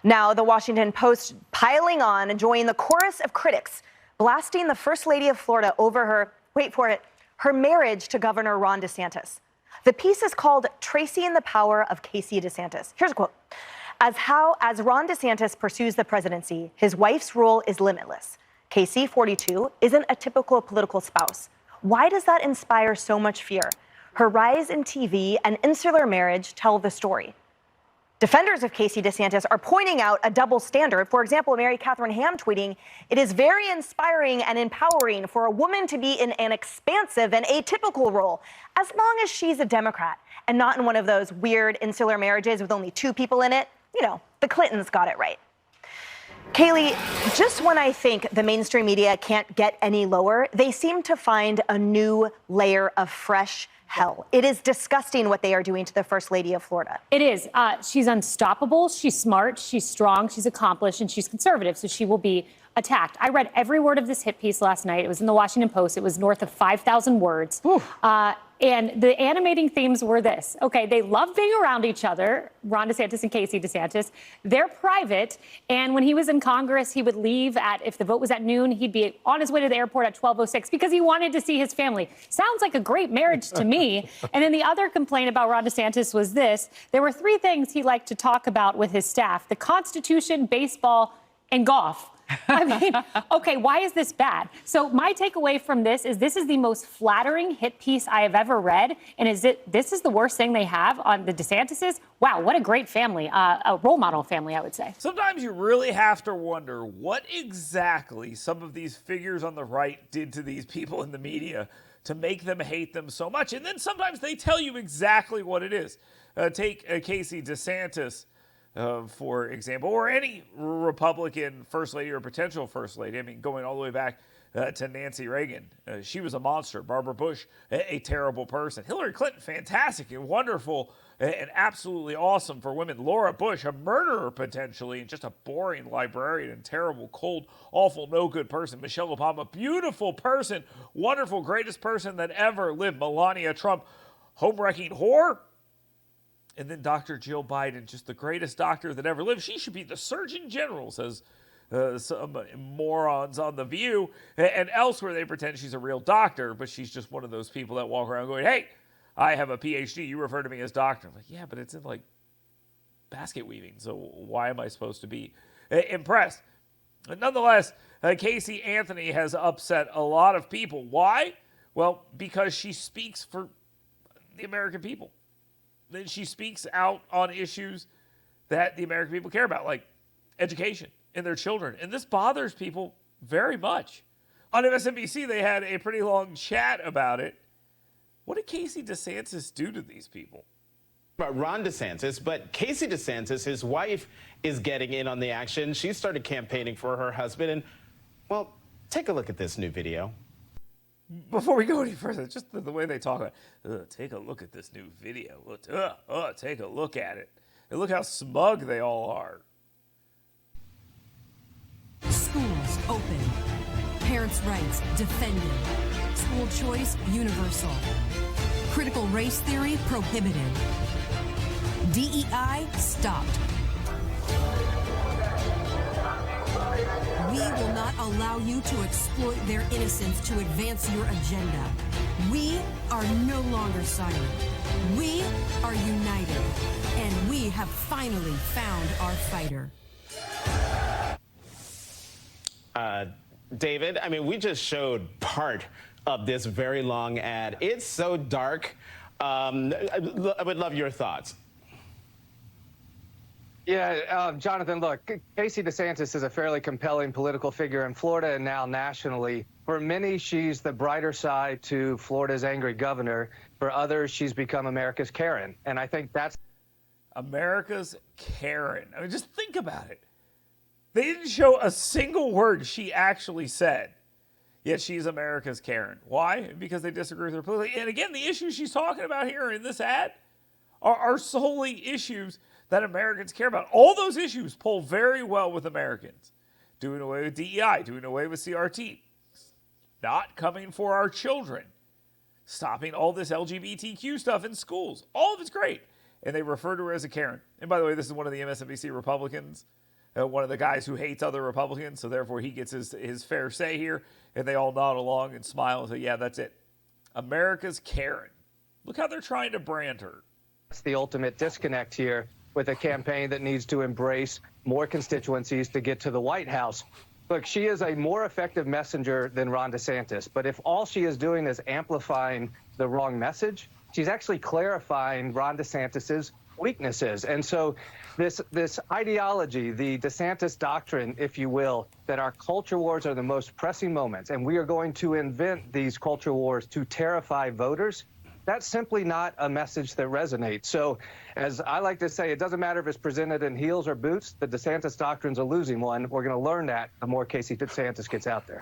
Now, the Washington Post piling on and joining the chorus of critics, blasting the First Lady of Florida over her, wait for it, her marriage to Governor Ron DeSantis. The piece is called Tracing the Power of Casey DeSantis. Here's a quote. As Ron DeSantis pursues the presidency, his wife's role is limitless. Casey, 42, isn't a typical political spouse. Why does that inspire so much fear? Her rise in TV and insular marriage tell the story. Defenders of Casey DeSantis are pointing out a double standard. For example, Mary Catherine Ham tweeting, "It is very inspiring and empowering for a woman to be in an expansive and atypical role, as long as she's a Democrat and not in one of those weird insular marriages with only two people in it. You know, the Clintons got it right." Kaylee, just when I think the mainstream media can't get any lower, they seem to find a new layer of fresh hell. It is disgusting what they are doing to the First Lady of Florida. It is. She's unstoppable. She's smart. She's strong. She's accomplished, and she's conservative. So she will be attacked. I read every word of this hit piece last night. It was in the Washington Post. It was north of 5,000 words. And the animating themes were this. Okay, they love being around each other, Ron DeSantis and Casey DeSantis. They're private. And when he was in Congress, he would leave if the vote was at noon, he'd be on his way to the airport at 12:06 because he wanted to see his family. Sounds like a great marriage to me. And then the other complaint about Ron DeSantis was this. There were three things he liked to talk about with his staff: the Constitution, baseball, and golf. I mean, okay, why is this bad? So my takeaway from this is the most flattering hit piece I have ever read. And this is the worst thing they have on the DeSantises? Wow, what a great family, a role model family, I would say. Sometimes you really have to wonder what exactly some of these figures on the right did to these people in the media to make them hate them so much. And then sometimes they tell you exactly what it is. Take Casey DeSantis, for example, or any Republican first lady or potential first lady. I mean, going all the way back to Nancy Reagan. She was a monster. Barbara Bush, a terrible person. Hillary Clinton, fantastic and wonderful and absolutely awesome for women. Laura Bush, a murderer potentially, and just a boring librarian and terrible, cold, awful, no good person. Michelle Obama, beautiful person, wonderful, greatest person that ever lived. Melania Trump, home-wrecking whore. And then Dr. Jill Biden, just the greatest doctor that ever lived. She should be the Surgeon General, says some morons on The View. And elsewhere, they pretend she's a real doctor, but she's just one of those people that walk around going, "Hey, I have a PhD. You refer to me as doctor." I'm like, yeah, but it's in, like, basket weaving. So why am I supposed to be impressed? But nonetheless, Casey Anthony has upset a lot of people. Why? Well, because she speaks for the American people. Then she speaks out on issues that the American people care about, like education and their children. And this bothers people very much. On MSNBC, they had a pretty long chat about it. What did Casey DeSantis do to these people? About Ron DeSantis, but Casey DeSantis, his wife, is getting in on the action. She started campaigning for her husband. And, well, take a look at this new video. Before we go any further, just the way they talk about it. Take a look at this new video. Take a look at it. And look how smug they all are. Schools open. Parents' rights defended. School choice universal. Critical race theory prohibited. DEI stopped. We will not allow you to exploit their innocence to advance your agenda. We are no longer silent. We are united. And we have finally found our fighter. David, I mean, we just showed part of this very long ad. It's so dark. I would love your thoughts. Yeah, Jonathan, look, Casey DeSantis is a fairly compelling political figure in Florida and now nationally. For many, she's the brighter side to Florida's angry governor. For others, she's become America's Karen. And I think that's America's Karen. I mean, just think about it. They didn't show a single word she actually said. Yet she's America's Karen. Why? Because they disagree with her politically. And again, the issues she's talking about here in this ad are solely issues that Americans care about. All those issues pull very well with Americans. Doing away with DEI, doing away with CRT, not coming for our children, stopping all this LGBTQ stuff in schools. All of it's great. And they refer to her as a Karen. And by the way, this is one of the MSNBC Republicans one of the guys who hates other Republicans, so therefore he gets his fair say here, and they all nod along and smile and say, yeah, that's it. America's Karen. Look how they're trying to brand her. That's the ultimate disconnect here with a campaign that needs to embrace more constituencies to get to the White House. Look, she is a more effective messenger than Ron DeSantis, but if all she is doing is amplifying the wrong message, she's actually clarifying Ron DeSantis's weaknesses. And so this ideology, the DeSantis doctrine, if you will, that our culture wars are the most pressing moments, and we are going to invent these culture wars to terrify voters, that's simply not a message that resonates. So, as I like to say, it doesn't matter if it's presented in heels or boots. The DeSantis doctrine's a losing one. We're going to learn that the more Casey DeSantis gets out there.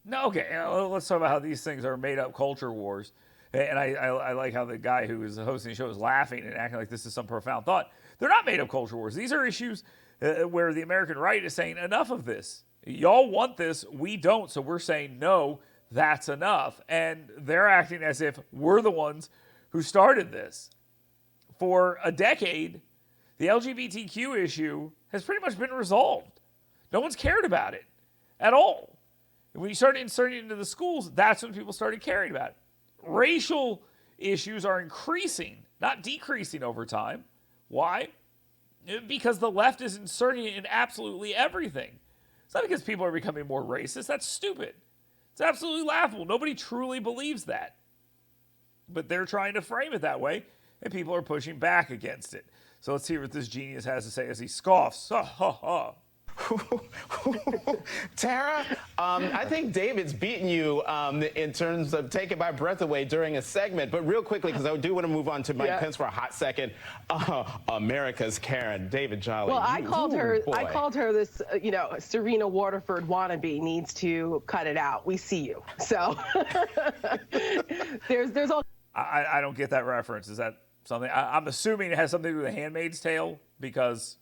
No, okay, let's talk about how these things are made-up culture wars. And I like how the guy who is hosting the show is laughing and acting like this is some profound thought. They're not made-up culture wars. These are issues where the American right is saying, enough of this. Y'all want this, we don't, so we're saying, no, that's enough. And they're acting as if we're the ones who started this. For a decade, the LGBTQ issue has pretty much been resolved. No one's cared about it at all. And when you started inserting it into the schools, that's when people started caring about it. Racial issues are increasing, not decreasing over time. Why? Because the left is inserting it in absolutely everything. It's not because people are becoming more racist. That's stupid. It's absolutely laughable. Nobody truly believes that. But they're trying to frame it that way, and people are pushing back against it. So let's hear what this genius has to say as he scoffs. Ha, ha, ha. Tara, I think David's beaten you in terms of taking my breath away during a segment. But real quickly, because I do want to move on to Mike Pence for a hot second. America's Karen, David Jolly. Well, I called her this, Serena Waterford wannabe needs to cut it out. We see you. So there's all. I don't get that reference. Is that something? I'm assuming it has something to do with The Handmaid's Tale because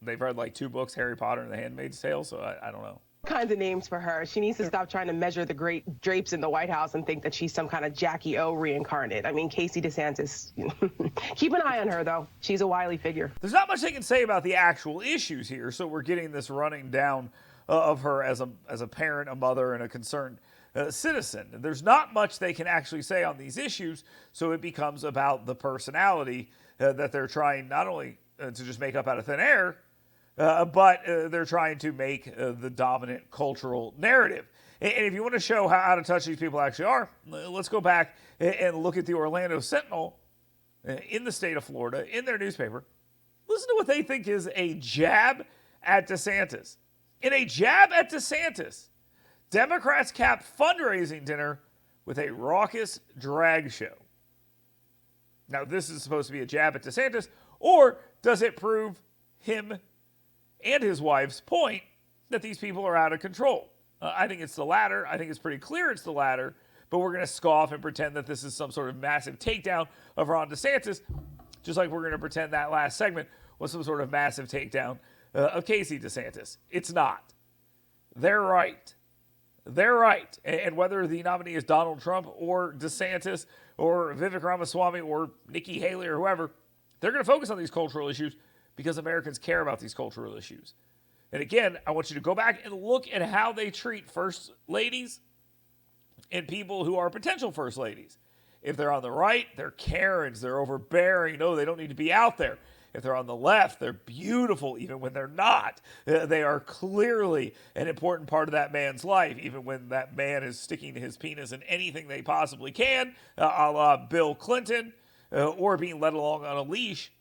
they've read like 2 books, Harry Potter and The Handmaid's Tale, so I don't know. Kinds of names for her. She needs to stop trying to measure the great drapes in the White House and think that she's some kind of Jackie O reincarnate. I mean, Casey DeSantis. Keep an eye on her, though. She's a wily figure. There's not much they can say about the actual issues here, so we're getting this running down of her as a parent, a mother, and a concerned citizen. There's not much they can actually say on these issues, so it becomes about the personality that they're trying not only to just make up out of thin air, but they're trying to make the dominant cultural narrative. And if you want to show how out of touch these people actually are, let's go back and look at the Orlando Sentinel in the state of Florida, in their newspaper. Listen to what they think is a jab at DeSantis. In a jab at DeSantis, Democrats cap fundraising dinner with a raucous drag show. Now, this is supposed to be a jab at DeSantis, or does it prove him and his wife's point that these people are out of control? I think it's the latter. I think it's pretty clear it's the latter, but we're going to scoff and pretend that this is some sort of massive takedown of Ron DeSantis, just like we're going to pretend that last segment was some sort of massive takedown of Casey DeSantis. It's not. They're right. They're right. And whether the nominee is Donald Trump or DeSantis or Vivek Ramaswamy or Nikki Haley or whoever, they're going to focus on these cultural issues because Americans care about these cultural issues. And again, I want you to go back and look at how they treat first ladies and people who are potential first ladies. If they're on the right, they're Karens, they're overbearing. No, they don't need to be out there. If they're on the left, they're beautiful, even when they're not. They are clearly an important part of that man's life, even when that man is sticking his penis in anything they possibly can, a la Bill Clinton, or being led along on a leash,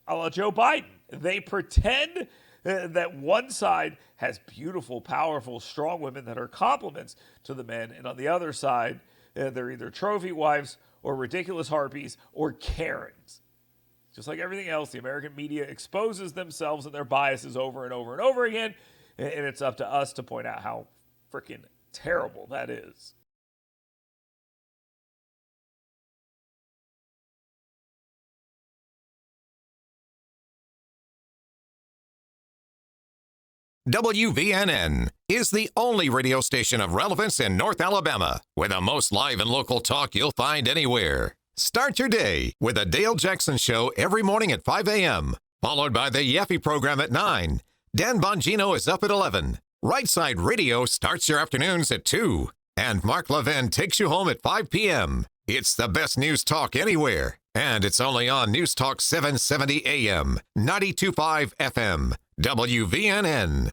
a la Joe Biden. They pretend that one side has beautiful, powerful, strong women that are compliments to the men, and on the other side, they're either trophy wives or ridiculous harpies or Karens. Just like everything else, the American media exposes themselves and their biases over and over and over again, and it's up to us to point out how freaking terrible that is. WVNN is the only radio station of relevance in North Alabama, with the most live and local talk you'll find anywhere. Start your day with the Dale Jackson Show every morning at 5 a.m. followed by the Yeffy program at 9. Dan Bongino is up at 11. Right Side Radio starts your afternoons at 2. And Mark Levin takes you home at 5 p.m. It's the best news talk anywhere. And it's only on News Talk 770 AM, 92.5 FM, WVNN.